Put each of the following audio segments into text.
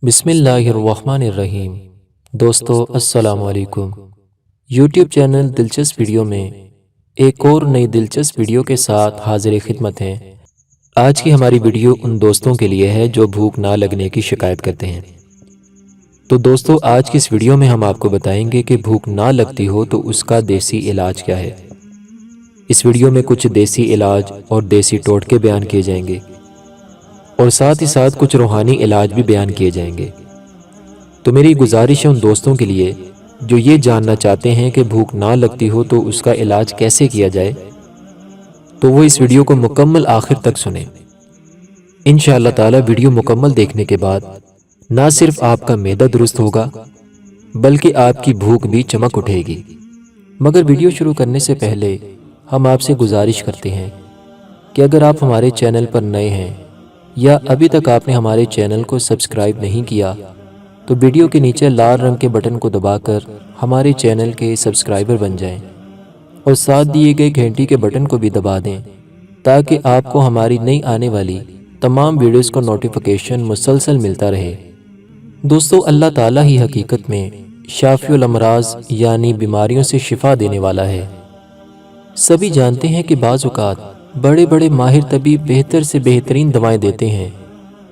بسم اللہ الرحمن الرحیم۔ دوستو السلام علیکم۔ یوٹیوب چینل دلچسپ ویڈیو میں ایک اور نئی دلچسپ ویڈیو کے ساتھ حاضر خدمت ہیں۔ آج کی ہماری ویڈیو ان دوستوں کے لیے ہے جو بھوک نہ لگنے کی شکایت کرتے ہیں۔ تو دوستو آج کی اس ویڈیو میں ہم آپ کو بتائیں گے کہ بھوک نہ لگتی ہو تو اس کا دیسی علاج کیا ہے۔ اس ویڈیو میں کچھ دیسی علاج اور دیسی ٹوٹکے بیان کیے جائیں گے اور ساتھ ہی ساتھ کچھ روحانی علاج بھی بیان کیے جائیں گے۔ تو میری گزارش ہے ان دوستوں کے لیے جو یہ جاننا چاہتے ہیں کہ بھوک نہ لگتی ہو تو اس کا علاج کیسے کیا جائے، تو وہ اس ویڈیو کو مکمل آخر تک سنیں۔ انشاءاللہ تعالی ویڈیو مکمل دیکھنے کے بعد نہ صرف آپ کا معدہ درست ہوگا بلکہ آپ کی بھوک بھی چمک اٹھے گی۔ مگر ویڈیو شروع کرنے سے پہلے ہم آپ سے گزارش کرتے ہیں کہ اگر آپ ہمارے چینل پر نئے ہیں یا ابھی تک آپ نے ہمارے چینل کو سبسکرائب نہیں کیا تو ویڈیو کے نیچے لال رنگ کے بٹن کو دبا کر ہمارے چینل کے سبسکرائبر بن جائیں اور ساتھ دیے گئے گھنٹی کے بٹن کو بھی دبا دیں تاکہ آپ کو ہماری نئی آنے والی تمام ویڈیوز کو نوٹیفیکیشن مسلسل ملتا رہے۔ دوستو اللہ تعالیٰ ہی حقیقت میں شافی الامراض یعنی بیماریوں سے شفا دینے والا ہے۔ سبھی جانتے ہیں کہ بعض اوقات بڑے بڑے ماہر طبیب بہتر سے بہترین دوائیں دیتے ہیں،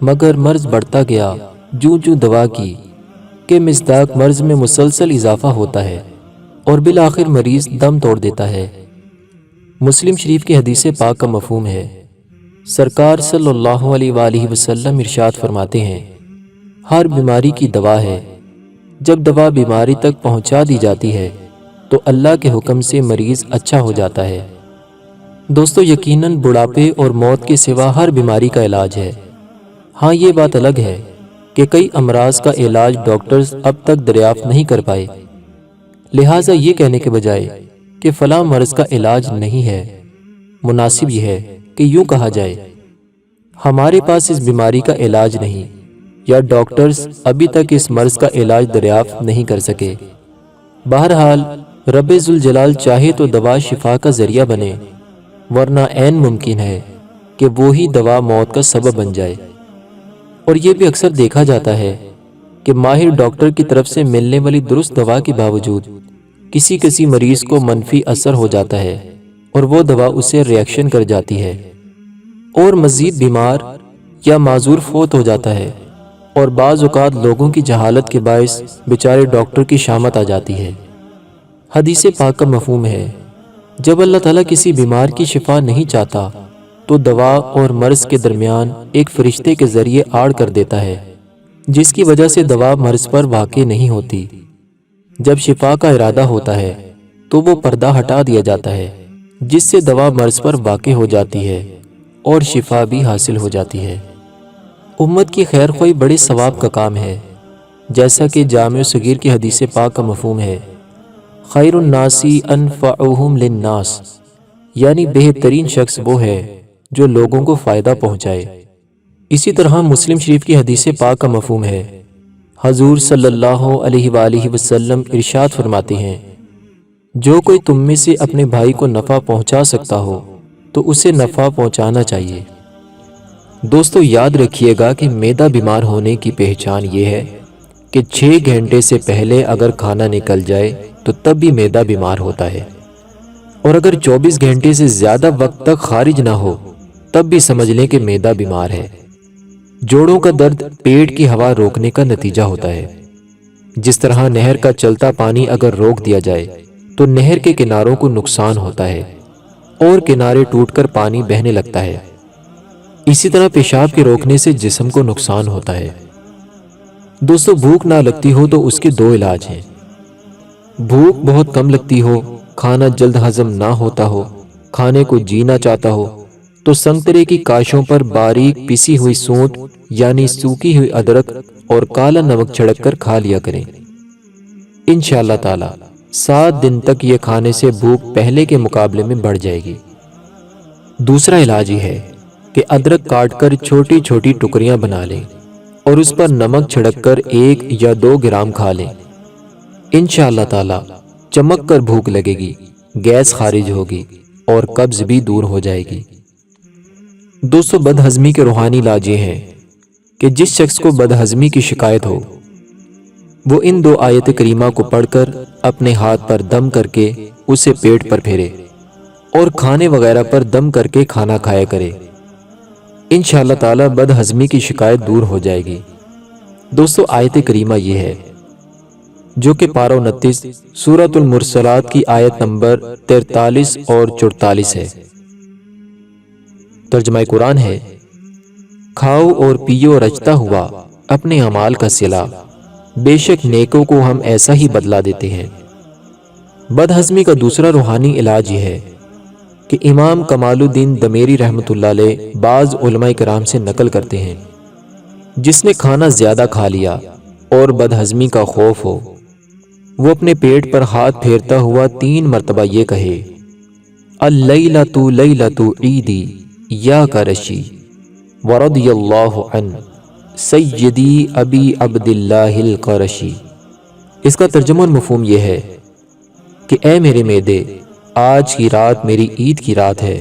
مگر مرض بڑھتا گیا جوں دوا کی کہ مصداق مرض میں مسلسل اضافہ ہوتا ہے اور بالآخر مریض دم توڑ دیتا ہے۔ مسلم شریف کی حدیث پاک کا مفہوم ہے، سرکار صلی اللہ علیہ وآلہ وسلم ارشاد فرماتے ہیں، ہر بیماری کی دوا ہے، جب دوا بیماری تک پہنچا دی جاتی ہے تو اللہ کے حکم سے مریض اچھا ہو جاتا ہے۔ دوستو یقیناً بڑھاپے اور موت کے سوا ہر بیماری کا علاج ہے۔ ہاں یہ بات الگ ہے کہ کئی امراض کا علاج ڈاکٹرز اب تک دریافت نہیں کر پائے، لہٰذا یہ کہنے کے بجائے کہ فلاں مرض کا علاج نہیں ہے، مناسب یہ ہے کہ یوں کہا جائے ہمارے پاس اس بیماری کا علاج نہیں، یا ڈاکٹرز ابھی تک اس مرض کا علاج دریافت نہیں کر سکے۔ بہرحال رب ذوالجلال چاہے تو دوا شفا کا ذریعہ بنے، ورنہ عین ممکن ہے کہ وہی دوا موت کا سبب بن جائے۔ اور یہ بھی اکثر دیکھا جاتا ہے کہ ماہر ڈاکٹر کی طرف سے ملنے والی درست دوا کے باوجود کسی مریض کو منفی اثر ہو جاتا ہے اور وہ دوا اسے ریئیکشن کر جاتی ہے اور مزید بیمار یا معذور فوت ہو جاتا ہے، اور بعض اوقات لوگوں کی جہالت کے باعث بیچارے ڈاکٹر کی شامت آ جاتی ہے۔ حدیث پاک کا مفہوم ہے، جب اللہ تعالیٰ کسی بیمار کی شفا نہیں چاہتا تو دوا اور مرض کے درمیان ایک فرشتے کے ذریعے آڑ کر دیتا ہے، جس کی وجہ سے دوا مرض پر واقع نہیں ہوتی۔ جب شفا کا ارادہ ہوتا ہے تو وہ پردہ ہٹا دیا جاتا ہے، جس سے دوا مرض پر واقع ہو جاتی ہے اور شفا بھی حاصل ہو جاتی ہے۔ امت کی خیر خواہی بڑے ثواب کا کام ہے، جیسا کہ جامع صغیر کی حدیث پاک کا مفہوم ہے، خیر الناس انفعہم للناس، یعنی بہترین شخص وہ ہے جو لوگوں کو فائدہ پہنچائے۔ اسی طرح مسلم شریف کی حدیث پاک کا مفہوم ہے، حضور صلی اللہ علیہ وآلہ وسلم ارشاد فرماتے ہیں، جو کوئی تم میں سے اپنے بھائی کو نفع پہنچا سکتا ہو تو اسے نفع پہنچانا چاہیے۔ دوستو یاد رکھیے گا کہ معدہ بیمار ہونے کی پہچان یہ ہے کہ 6 گھنٹے سے پہلے اگر کھانا نکل جائے تو تب بھی معدہ بیمار ہوتا ہے، اور اگر 24 گھنٹے سے زیادہ وقت تک خارج نہ ہو تب بھی سمجھ لیں کہ معدہ بیمار ہے۔ جوڑوں کا درد پیٹ کی ہوا روکنے کا نتیجہ ہوتا ہے۔ جس طرح نہر کا چلتا پانی اگر روک دیا جائے تو نہر کے کناروں کو نقصان ہوتا ہے اور کنارے ٹوٹ کر پانی بہنے لگتا ہے، اسی طرح پیشاب کے روکنے سے جسم کو نقصان ہوتا ہے۔ دوستو بھوک نہ لگتی ہو تو اس کے 2 علاج ہیں۔ بھوک بہت کم لگتی ہو، کھانا جلد ہضم نہ ہوتا ہو، کھانے کو جی نہ چاہتا ہو تو سنگترے کی کاشوں پر باریک پیسی ہوئی سونٹ یعنی سوکھی ہوئی ادرک اور کالا نمک چھڑک کر کھا لیا کریں۔ انشاءاللہ تعالی 7 دن تک یہ کھانے سے بھوک پہلے کے مقابلے میں بڑھ جائے گی۔ دوسرا علاج یہ ہے کہ ادرک کاٹ کر چھوٹی چھوٹی ٹکڑیاں بنا لیں اور اس پر نمک چھڑک کر 1 یا 2 گرام کھا لیں۔ انشاءاللہ تعالی چمک کر بھوک لگے گی، گیس خارج ہوگی اور قبض بھی دور ہو جائے گی۔ دوستو بد ہضمی کے روحانی علاج یہ ہیں کہ جس شخص کو بدہضمی کی شکایت ہو وہ ان 2 آیت کریمہ کو پڑھ کر اپنے ہاتھ پر دم کر کے اسے پیٹ پر پھیرے اور کھانے وغیرہ پر دم کر کے کھانا کھایا کرے۔ انشاءاللہ تعالی بدہضمی کی شکایت دور ہو جائے گی۔ دوستو آیت کریمہ یہ ہے جو کہ پارہ 29 سورۃ المرسلات کی آیت نمبر 43 اور 44 ہے۔ ترجمہ قرآن ہے، کھاؤ اور پیو رچتا ہوا اپنے اعمال کا صلہ، بے شک نیکوں کو ہم ایسا ہی بدلہ دیتے ہیں۔ بدہضمی کا دوسرا روحانی علاج یہ ہے کہ امام کمال الدین دمیری رحمۃ اللہ علیہ بعض علماء کرام سے نقل کرتے ہیں، جس نے کھانا زیادہ کھا لیا اور بدہضمی کا خوف ہو وہ اپنے پیٹ پر ہاتھ پھیرتا ہوا 3 مرتبہ یہ کہے، اللیلۃ لیلۃ عیدی یا کرشی ورضی اللہ عنہ سیدی ابی عبداللہ القرشی۔ اس کا ترجمہ مفہوم یہ ہے کہ اے میرے معدے، آج کی رات میری عید کی رات ہے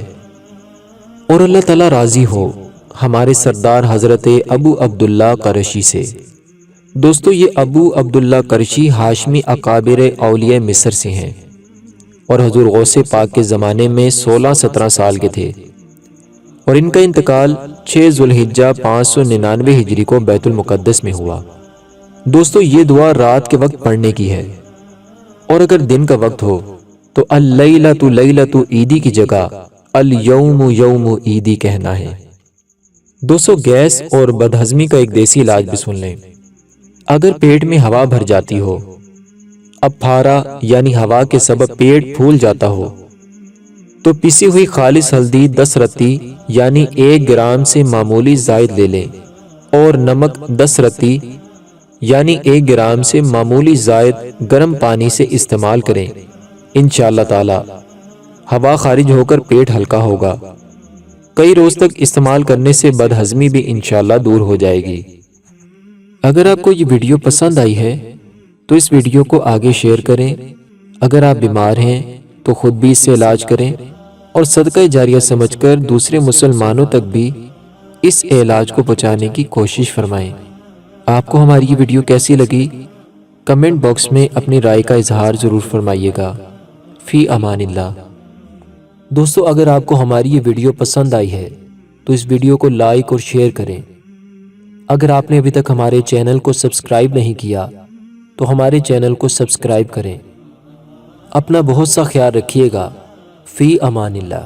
اور اللہ تعالیٰ راضی ہو ہمارے سردار حضرت ابو عبداللہ قرشی سے۔ دوستو یہ ابو عبداللہ قرشی ہاشمی اکابر اولیاء مصر سے ہیں اور حضور غوث پاک کے زمانے میں 16-17 سال کے تھے، اور ان کا انتقال 6 ذوالحجہ 599 ہجری کو بیت المقدس میں ہوا۔ دوستو یہ دعا رات کے وقت پڑھنے کی ہے، اور اگر دن کا وقت ہو تو اللیلۃ لیلۃ عیدی کی جگہ الیوم یوم عیدی کہنا ہے۔ دوستو گیس اور بدہضمی کا ایک دیسی علاج بھی سن لیں۔ اگر پیٹ میں ہوا بھر جاتی ہو، اب پھارا یعنی ہوا کے سبب پیٹ پھول جاتا ہو، تو پسی ہوئی خالص ہلدی 10 رتی یعنی 1 گرام سے معمولی زائد لے لیں، اور نمک 10 رتی یعنی 1 گرام سے معمولی زائد گرم پانی سے استعمال کریں۔ انشاءاللہ تعالی ہوا خارج ہو کر پیٹ ہلکا ہوگا۔ کئی روز تک استعمال کرنے سے بدہضمی بھی انشاءاللہ دور ہو جائے گی۔ اگر آپ کو یہ ویڈیو پسند آئی ہے تو اس ویڈیو کو آگے شیئر کریں۔ اگر آپ بیمار ہیں تو خود بھی اس سے علاج کریں، اور صدقہ جاریہ سمجھ کر دوسرے مسلمانوں تک بھی اس علاج کو پہنچانے کی کوشش فرمائیں۔ آپ کو ہماری یہ ویڈیو کیسی لگی؟ کمنٹ باکس میں اپنی رائے کا اظہار ضرور فرمائیے گا۔ فی امان اللہ۔ دوستو اگر آپ کو ہماری یہ ویڈیو پسند آئی ہے تو اس ویڈیو کو لائک اور شیئر کریں۔ اگر آپ نے ابھی تک ہمارے چینل کو سبسکرائب نہیں کیا تو ہمارے چینل کو سبسکرائب کریں۔ اپنا بہت سا خیال رکھیے گا۔ فی امان اللہ۔